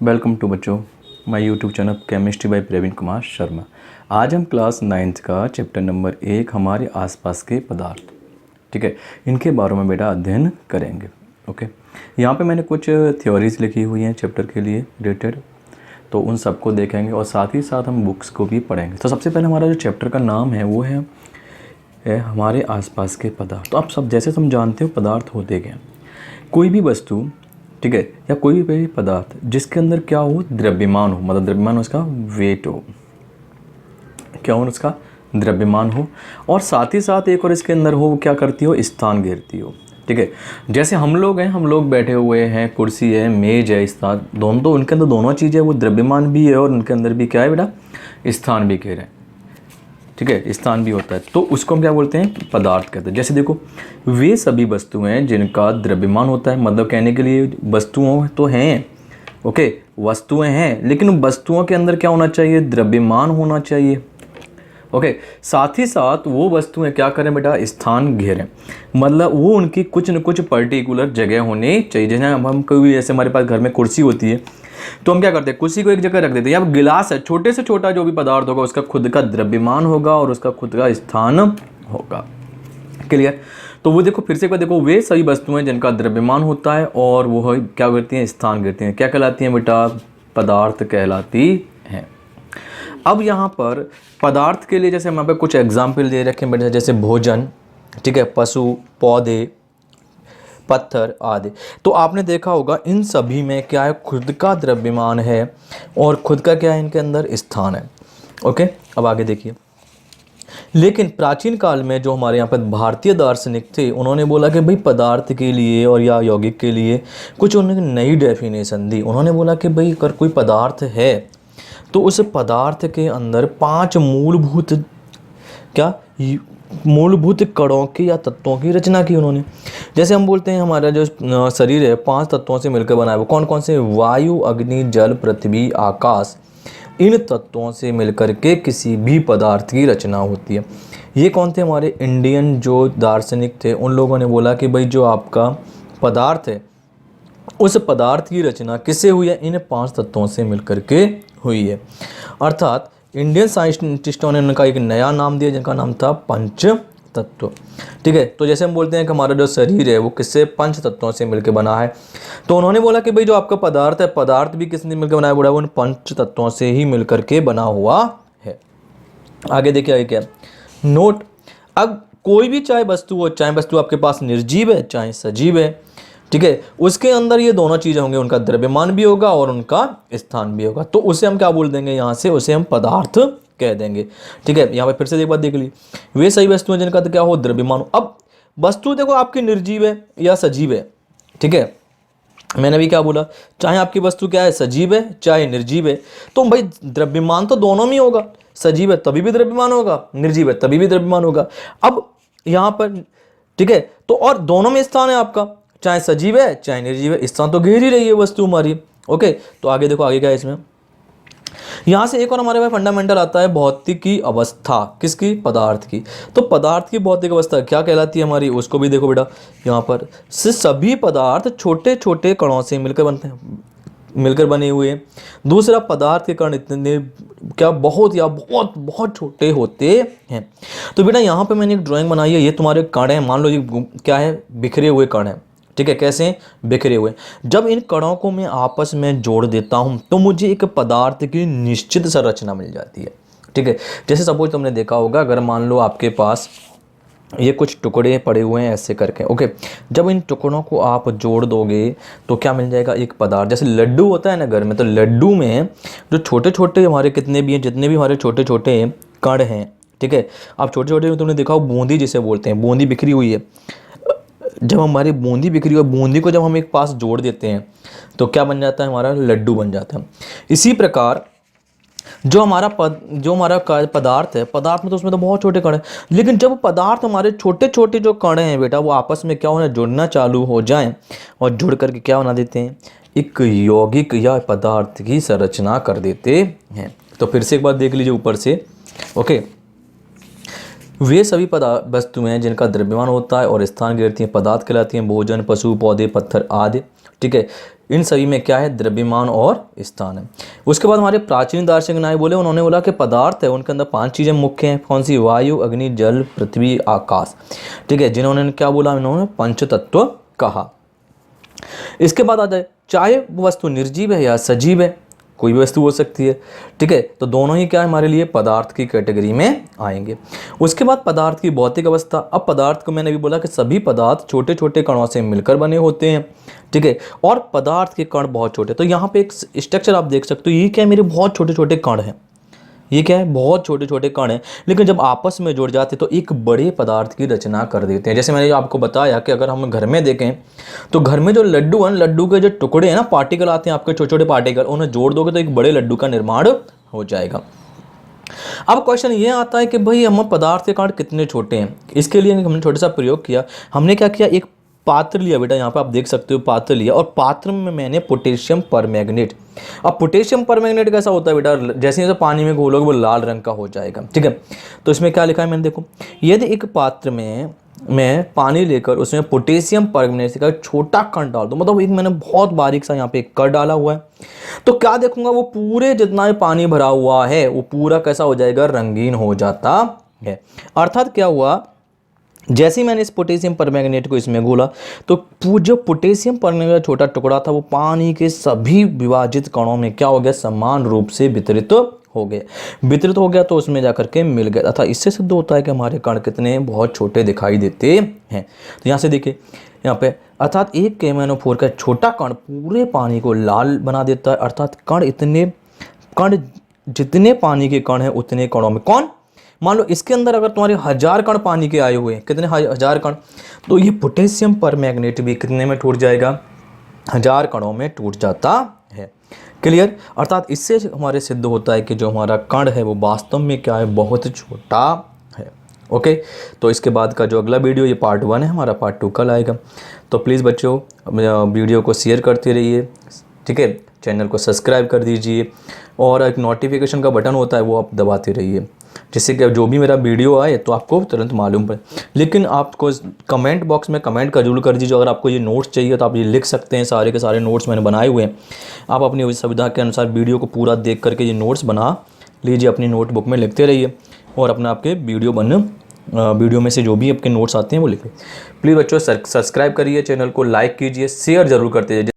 Welcome to बच्चों my YouTube channel chemistry by Praveen Kumar Sharma. आज हम क्लास 9th का चैप्टर नंबर 1 हमारे आसपास के पदार्थ, ठीक है, इनके बारे में बेटा अध्ययन करेंगे। ओके, यहाँ पे मैंने कुछ थ्योरीज लिखी हुई हैं चैप्टर के लिए रिलेटेड, तो उन सबको देखेंगे और साथ ही साथ हम बुक्स को भी पढ़ेंगे। तो सबसे पहले हमारा जो चैप्टर का नाम है वो है हमारे आसपास के पदार्थ। तो आप सब जैसे तुम जानते हो पदार्थ होते क्या, कोई भी वस्तु, ठीक है, या कोई भी पदार्थ जिसके अंदर क्या हो, द्रव्यमान हो, मतलब द्रव्यमान हो उसका वेट हो, क्या हो उसका द्रव्यमान हो, और साथ ही साथ एक और इसके अंदर हो, वो क्या करती हो, स्थान घेरती हो। ठीक है, जैसे हम लोग हैं, हम लोग बैठे हुए हैं, कुर्सी है, मेज है, स्थान, दोनों, तो उनके अंदर दोनों चीज़ें, वो द्रव्यमान भी है और उनके अंदर भी क्या है बेटा, स्थान भी घेर है। ठीक है, स्थान भी होता है, तो उसको हम क्या बोलते हैं, पदार्थ कहते हैं। जैसे देखो, वे सभी वस्तुएं जिनका द्रव्यमान होता है, मतलब कहने के लिए वस्तुओं तो हैं, ओके, वस्तुएं हैं, लेकिन वस्तुओं के अंदर क्या होना चाहिए, द्रव्यमान होना चाहिए। ओके, साथ ही साथ वो वस्तुएं क्या करें बेटा, स्थान घेरें, मतलब वो उनकी कुछ न कुछ पर्टिकुलर जगह होनी चाहिए। जैसे हम कोई, जैसे हमारे पास घर में कुर्सी होती है, तो हम क्या करते हैं, कुर्सी को एक जगह रख देते हैं, या गिलास है, छोटे से छोटा जो भी पदार्थ होगा उसका खुद का द्रव्यमान होगा और उसका खुद का स्थान होगा। क्लियर? तो वो देखो, फिर से एक बार देखो, वे सभी वस्तुएं जिनका द्रव्यमान होता है और वो क्या करती हैं, स्थान घेरती हैं, क्या कहलाती हैं बेटा, पदार्थ कहलाती हैं। अब यहाँ पर पदार्थ के लिए जैसे हम यहाँ पे कुछ एग्जाम्पल दे रखे हैं बेटा, जैसे भोजन, ठीक है, पशु, पौधे, पत्थर आदि। तो आपने देखा होगा इन सभी में क्या है, खुद का द्रव्यमान है और खुद का क्या है, इनके अंदर स्थान है। ओके, अब आगे देखिए। लेकिन प्राचीन काल में जो हमारे यहाँ पर भारतीय दार्शनिक थे, उन्होंने बोला कि भाई पदार्थ के लिए और या यौगिक के लिए कुछ उन्होंने नई डेफिनेशन दी। उन्होंने बोला कि भाई अगर कोई पदार्थ है तो उस पदार्थ के अंदर 5 मूलभूत मूलभूत कणों की या तत्वों की रचना की उन्होंने। जैसे हम बोलते हैं हमारा जो शरीर है 5 तत्वों से मिलकर बना है, वो कौन कौन से, वायु, अग्नि, जल, पृथ्वी, आकाश। इन तत्वों से मिलकर के किसी भी पदार्थ की रचना होती है। ये कौन थे, हमारे इंडियन जो दार्शनिक थे, उन लोगों ने बोला कि भाई जो आपका पदार्थ है उस पदार्थ की रचना किससे हुई है, इन 5 तत्वों से मिलकर के हुई है। अर्थात इंडियन साइंटिस्टों ने उनका एक नया नाम दिया जिनका नाम था पंच तत्व। ठीक है, तो जैसे हम बोलते हैं कि हमारा जो शरीर है वो किससे, 5 तत्वों से मिलकर बना है, तो उन्होंने बोला कि भाई जो आपका पदार्थ है, पदार्थ भी किसने मिलकर बनाया, बोला वो उन 5 तत्वों से ही मिलकर के बना हुआ है। आगे देखिए आगे क्या नोट। अब कोई भी चाहे वस्तु हो, चाहे वस्तु आपके पास निर्जीव है चाहे सजीव है, ठीक है, उसके अंदर ये दोनों चीज़ें होंगे, उनका द्रव्यमान भी होगा और उनका स्थान भी होगा। तो उसे हम क्या बोल देंगे, यहाँ से उसे हम पदार्थ कह देंगे। ठीक है, यहाँ पे फिर से एक बात देख ली, वे सही वस्तुएं जिनका तो क्या हो, द्रव्यमान हो। अब वस्तु देखो आपकी निर्जीव है या सजीव है, ठीक है, मैंने भी क्या बोला, चाहे आपकी वस्तु क्या है, सजीव है चाहे निर्जीव है, तो भाई द्रव्यमान तो दोनों में होगा, सजीव है तभी भी द्रव्यमान होगा, निर्जीव है तभी भी द्रव्यमान होगा। अब यहाँ पर ठीक है, तो और दोनों में स्थान है आपका, चाहे सजीव है चाहे निर्जीव है, स्थान तो घेर ही रही है वस्तु हमारी। ओके, तो आगे देखो आगे क्या है इसमें, यहाँ से एक और हमारे पास फंडामेंटल आता है, भौतिकी अवस्था, किसकी, पदार्थ की। तो पदार्थ की भौतिक अवस्था क्या कहलाती है हमारी, उसको भी देखो बेटा, यहाँ पर से सभी पदार्थ छोटे छोटे कणों से मिलकर बनते हैं, मिलकर बने हुए हैं। दूसरा, पदार्थ के कण इतने क्या, बहुत या बहुत बहुत छोटे होते हैं। तो बेटा यहाँ पे मैंने एक ड्राइंग बनाई है, ये तुम्हारे कण हैं, मान लो ये क्या है, बिखरे हुए कण हैं, ठीक है, कैसे, बिखरे हुए। जब इन कणों को मैं आपस में जोड़ देता हूं तो मुझे एक पदार्थ की निश्चित संरचना मिल जाती है। ठीक है, जैसे सपोज तुमने देखा होगा, अगर मान लो आपके पास ये कुछ टुकड़े पड़े हुए हैं ऐसे करके, ओके, जब इन टुकड़ों को आप जोड़ दोगे तो क्या मिल जाएगा, एक पदार्थ। जैसे लड्डू होता है ना घर में, तो लड्डू में जो छोटे छोटे हमारे कितने भी हैं, जितने भी हमारे छोटे छोटे कण हैं, ठीक है, आप छोटे छोटे तुमने देखा हो, बूंदी जिसे बोलते हैं, बूंदी बिखरी हुई है, जब हमारी बूंदी बिखरी हुई, बूंदी को जब हम एक पास जोड़ देते हैं तो क्या बन जाता है, हमारा लड्डू बन जाता है। इसी प्रकार जो हमारा पदार्थ है, पदार्थ में तो उसमें तो बहुत छोटे कण हैं, लेकिन जब पदार्थ हमारे छोटे छोटे जो कण हैं बेटा, वो आपस में क्या होना, जुड़ना चालू हो जाएं और जुड़ करके क्या बना देते हैं, एक यौगिक या पदार्थ की संरचना कर देते हैं। तो फिर से एक बार देख लीजिए ऊपर से, ओके, वे सभी वस्तुएं जिनका द्रव्यमान होता है और स्थान घेरती हैं पदार्थ कहलाती हैं, भोजन, पशु, पौधे, पत्थर आदि। ठीक है, इन सभी में क्या है, द्रव्यमान और स्थान है। उसके बाद हमारे प्राचीन दार्शनिक नायक बोले, उन्होंने बोला कि पदार्थ है उनके अंदर 5 चीज़ें मुख्य हैं। कौन सी? वायु, अग्नि, जल, पृथ्वी, आकाश। ठीक है, जिन्होंने क्या बोला, इन्होंने पंचतत्व कहा। इसके बाद आ जाए, चाहे वो वस्तु निर्जीव है या सजीव है, कोई भी वस्तु हो सकती है। ठीक है, तो दोनों ही क्या है हमारे लिए पदार्थ की कैटेगरी में आएंगे। उसके बाद पदार्थ की भौतिक अवस्था। अब पदार्थ को मैंने भी बोला कि सभी पदार्थ छोटे छोटे कणों से मिलकर बने होते हैं। ठीक है, और पदार्थ के कण बहुत छोटे। तो यहाँ पे एक स्ट्रक्चर आप देख सकते हो, ये क्या है, मेरे बहुत छोटे छोटे कण हैं। ये क्या है, बहुत छोटे छोटे कण हैं, लेकिन जब आपस में जुड़ जाते तो एक बड़े पदार्थ की रचना कर देते हैं। जैसे मैंने आपको बताया कि अगर हम घर में देखें तो घर में जो लड्डू हैं, लड्डू के जो टुकड़े हैं ना, पार्टिकल आते हैं आपके छोटे छोटे पार्टिकल, उन्हें जोड़ दोगे तो एक बड़े लड्डू का निर्माण हो जाएगा। अब क्वेश्चन ये आता है कि भाई हम पदार्थ के कण कितने छोटे हैं। इसके लिए हमने छोटा सा प्रयोग किया। हमने क्या किया, एक पात्र लिया बेटा, यहाँ पे आप देख सकते हो पात्र लिया, और पात्र में मैंने पोटेशियम परमैंगनेट। अब पोटेशियम परमैंगनेट कैसा होता है बेटा, जैसे जैसे पानी में घोलोगे वो लाल रंग का हो जाएगा। ठीक है, तो इसमें क्या लिखा है मैंने, देखो, यदि एक पात्र में मैं पानी लेकर उसमें पोटेशियम परमैंगनेट का छोटा कण डाल दूं, मतलब एक मैंने बहुत बारीक सा यहाँ पे एक कण डाला हुआ है, तो क्या देखूंगा, वो पूरे जितना भी पानी भरा हुआ है वो पूरा कैसा हो जाएगा, रंगीन हो जाता है। अर्थात क्या हुआ, जैसे ही मैंने इस पोटेशियम परमैंगनेट को इसमें घोला तो जो पोटेशियम परमैंगनेट का छोटा टुकड़ा था वो पानी के सभी विभाजित कणों में क्या हो गया, समान रूप से वितरित हो गया तो उसमें जाकर के मिल गया। अर्थात इससे सिद्ध होता है कि हमारे कण कितने बहुत छोटे दिखाई देते हैं। तो यहाँ से देखिए, यहाँ पे अर्थात एक KMnO4 का छोटा कण पूरे पानी को लाल बना देता है। अर्थात कण जितने पानी के कण हैं उतने कणों में, कौन, मान लो इसके अंदर अगर तुम्हारे 1000 कण पानी के आए हुए हैं, कितने 1000 कण, तो ये पोटेशियम परमैंगनेट भी कितने में टूट जाएगा, 1000 कणों में टूट जाता है। क्लियर। अर्थात इससे हमारे सिद्ध होता है कि जो हमारा कण है वो वास्तव में क्या है, बहुत छोटा है। ओके, तो इसके बाद का जो अगला वीडियो, ये पार्ट 1 है, हमारा पार्ट 2 कल आएगा। तो प्लीज़ बच्चों वीडियो को शेयर करते रहिए। ठीक है, चैनल को सब्सक्राइब कर दीजिए, और एक नोटिफिकेशन का बटन होता है वो आप दबाते रहिए, जिससे कि जो भी मेरा वीडियो आए तो आपको तुरंत मालूम पड़े। लेकिन आपको कमेंट बॉक्स में कमेंट का जरूर कर दीजिए। अगर आपको ये नोट्स चाहिए तो आप ये लिख सकते हैं, सारे के सारे नोट्स मैंने बनाए हुए हैं। आप अपनी सुविधा के अनुसार वीडियो को पूरा देख करके ये नोट्स बना लीजिए, अपनी नोटबुक में लिखते रहिए, और अपना आपके वीडियो में से जो भी आपके नोट्स आते हैं वो लिखिए। प्लीज़ बच्चों सब्सक्राइब करिए, चैनल को लाइक कीजिए, शेयर ज़रूर करते जाइए।